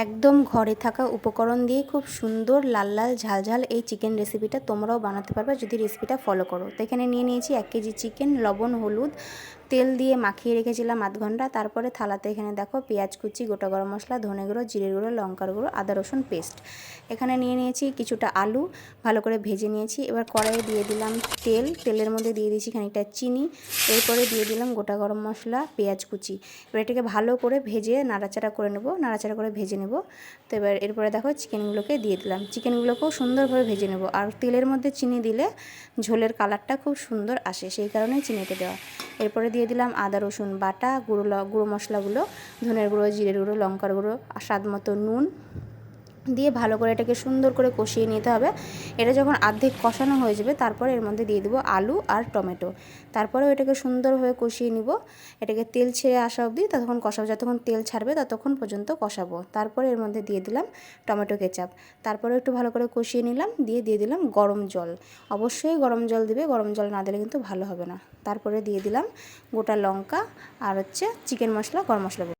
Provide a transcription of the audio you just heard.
একদম ঘরে থাকা উপকরণ দিয়ে খুব সুন্দর লাল লাল ঝাল ঝাল এই চিকেন রেসিপিটা তোমরাও বানাতে পারবে যদি রেসিপিটা ফলো করো। তো এখানে নিয়ে নিয়েছি 1 কেজি চিকেন, লবণ হলুদ তেল দিয়ে মাখিয়ে রেখেছিলাম আধ ঘন্টা। তারপরে থালাতে এখানে দেখো পেঁয়াজ কুচি, গোটা গরম মশলা, ধনে গুঁড়ো, জিরে গুঁড়ো, লঙ্কার গুঁড়ো, আদা রসুন পেস্ট। এখানে নিয়ে নিয়েছি কিছুটা আলু, ভালো করে ভেজে নিয়েছি। এবার কড়াইয়ে দিয়ে দিলাম তেল, তেলের মধ্যে দিয়ে দিয়েছি খানিকটা চিনি, এরপরে দিয়ে দিলাম গোটা গরম মশলা, পেঁয়াজ কুচি। এবার এটাকে ভালো করে ভেজে নাড়াচাড়া করে নেব, নাড়াচাড়া করে ভেজে নেব। তো এবার এরপরে দেখো চিকেনগুলোকে দিয়ে দিলাম, চিকেনগুলোকেও সুন্দরভাবে ভেজে নেব। আর তেলের মধ্যে চিনি দিলে ঝোলের কালারটা খুব সুন্দর আসে, সেই কারণেই চিনিটা দেওয়া। এরপরে দিয়ে দিলাম আদা রসুন বাটা, গুঁড়ো মশলাগুলো, ধনের গুঁড়ো, জিরের গুঁড়ো, লঙ্কার গুঁড়ো, আর স্বাদ মতো নুন দিয়ে ভালো করে এটাকে সুন্দর করে কষিয়ে নিতে হবে। এটা যখন অর্ধেক কষানো হয়ে যাবে তারপরে এর মধ্যে দিয়ে দেবো আলু আর টমেটো। তারপরেও এটাকে সুন্দরভাবে কষিয়ে নিব, এটাকে তেল ছেড়ে আসা অবধি ততক্ষণ কষাবো, যতক্ষণ তেল ছাড়বে ততক্ষণ পর্যন্ত কষাবো। তারপরে এর মধ্যে দিয়ে দিলাম টমেটো কেচাপ, তারপরে একটু ভালো করে কষিয়ে নিলাম, দিয়ে দিলাম গরম জল। অবশ্যই গরম জল দিবে, গরম জল না দিলে কিন্তু ভালো হবে না। তারপরে দিয়ে দিলাম গোটা লঙ্কা আর চিকেন মশলা, গরম মশলা গুঁড়ো।